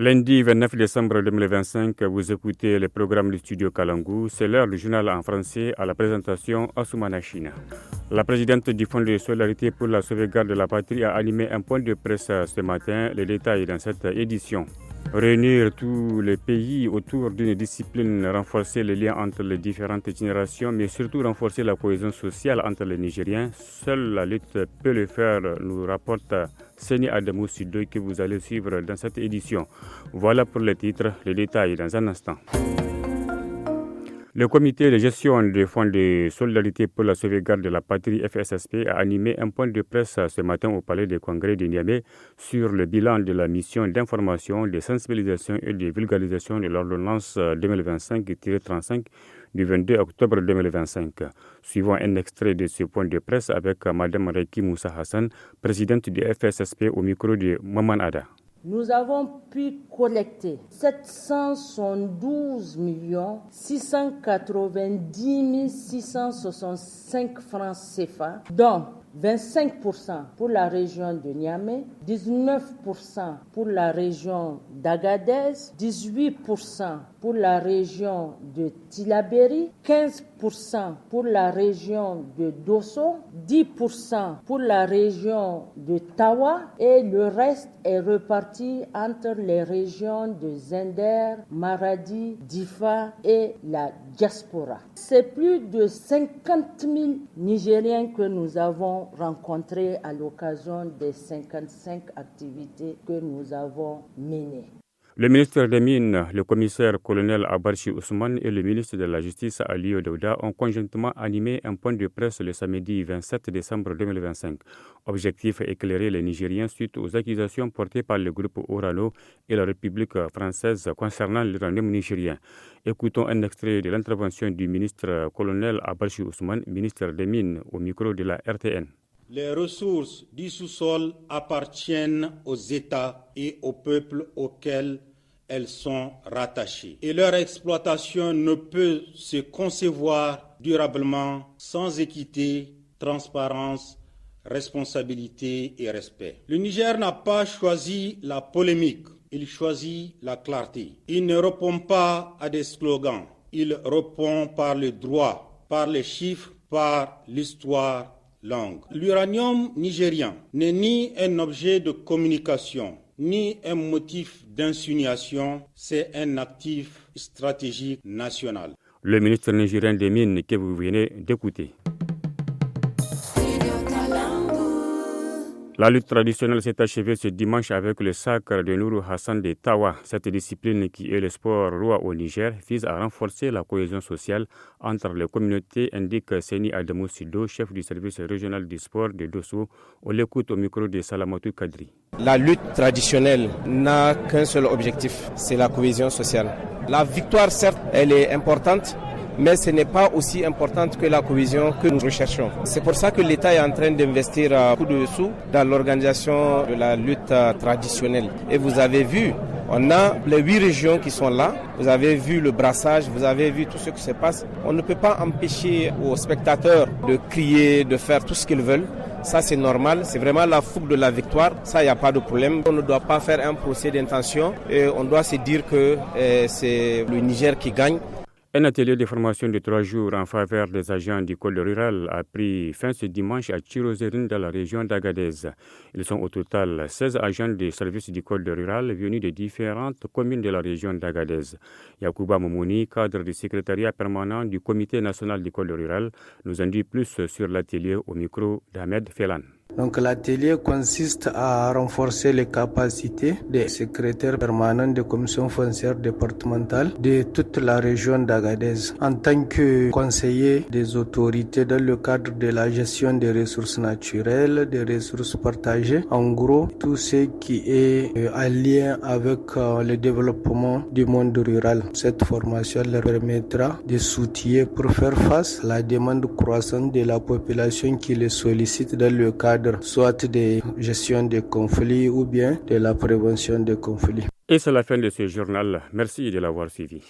Lundi 29 décembre 2025, vous écoutez le programme du studio Kalangu. C'est l'heure du journal en français à la présentation Assoumana China. La présidente du Fonds de solidarité pour la sauvegarde de la patrie a animé un point de presse ce matin. Les détails dans cette édition. Réunir tous les pays autour d'une discipline, renforcer les liens entre les différentes générations, mais surtout renforcer la cohésion sociale entre les Nigériens. Seule la lutte peut le faire, nous rapporte Seni Adamou Sidoy que vous allez suivre dans cette édition. Voilà pour les titres, les détails dans un instant. Le comité de gestion des fonds de solidarité pour la sauvegarde de la patrie FSSP a animé un point de presse ce matin au palais des congrès de Niamey sur le bilan de la mission d'information, de sensibilisation et de vulgarisation de l'ordonnance 2025-35 du 22 octobre 2025. Suivant un extrait de ce point de presse avec Mme Reiki Moussa Hassan, présidente du FSSP au micro de Maman Ada. Nous avons pu collecter 712 690 665 francs CFA, dont 25% pour la région de Niamey, 19% pour la région d'Agadez, 18% pour la région de Tillabéri, 15% pour la région de Dosso, 10% pour la région de Tawa et le reste est reparti entre les régions de Zender, Maradi, Difa et la diaspora. C'est plus de 50 000 Nigériens que nous avons rencontrés à l'occasion des 55 activités que nous avons menées. Le ministre des Mines, le commissaire-colonel Abarchi Ousmane et le ministre de la Justice Ali Odouda ont conjointement animé un point de presse le samedi 27 décembre 2025. Objectif éclairer les Nigériens suite aux accusations portées par le groupe Orano et la République française concernant l'uranium nigérien. Écoutons un extrait de l'intervention du ministre-colonel Abarchi Ousmane, ministre des Mines, au micro de la RTN. Les ressources du sous-sol appartiennent aux États et aux peuples auxquels elles sont rattachées. Et leur exploitation ne peut se concevoir durablement sans équité, transparence, responsabilité et respect. Le Niger n'a pas choisi la polémique, il choisit la clarté. Il ne répond pas à des slogans, il répond par le droit, par les chiffres, par l'histoire. L'uranium nigérien n'est ni un objet de communication, ni un motif d'insinuation, c'est un actif stratégique national. Le ministre nigérien des Mines que vous venez d'écouter. La lutte traditionnelle s'est achevée ce dimanche avec le sacre de Nourou Hassan de Tawa. Cette discipline qui est le sport roi au Niger vise à renforcer la cohésion sociale entre les communautés, indique Seni Adamou Sido, chef du service régional du sport de Dosso. On l'écoute au micro de Salamatou Kadri. La lutte traditionnelle n'a qu'un seul objectif, c'est la cohésion sociale. La victoire, certes, elle est importante, mais ce n'est pas aussi importante que la cohésion que nous recherchons. C'est pour ça que l'État est en train d'investir beaucoup de sous dans l'organisation de la lutte traditionnelle. Et vous avez vu, on a les 8 régions qui sont là, vous avez vu le brassage, vous avez vu tout ce qui se passe. On ne peut pas empêcher aux spectateurs de crier, de faire tout ce qu'ils veulent. Ça, c'est normal, c'est vraiment la fougue de la victoire. Ça, il n'y a pas de problème. On ne doit pas faire un procès d'intention et on doit se dire que c'est le Niger qui gagne. Un atelier de formation de 3 jours en faveur des agents du code rural a pris fin ce dimanche à Tirozérine dans la région d'Agadez. Ils sont au total 16 agents des services du code rural venus de différentes communes de la région d'Agadez. Yacouba Momouni, cadre du secrétariat permanent du comité national du code rural, nous en dit plus sur l'atelier au micro d'Ahmed Felan. Donc l'atelier consiste à renforcer les capacités des secrétaires permanents des commissions foncières départementales de toute la région d'Agadez en tant que conseiller des autorités dans le cadre de la gestion des ressources naturelles, des ressources partagées. En gros, tout ce qui est en lien avec le développement du monde rural. Cette formation leur permettra de s'outiller pour faire face à la demande croissante de la population qui les sollicite dans le cadre soit de gestion des conflits ou bien de la prévention des conflits. Et c'est la fin de ce journal. Merci de l'avoir suivi.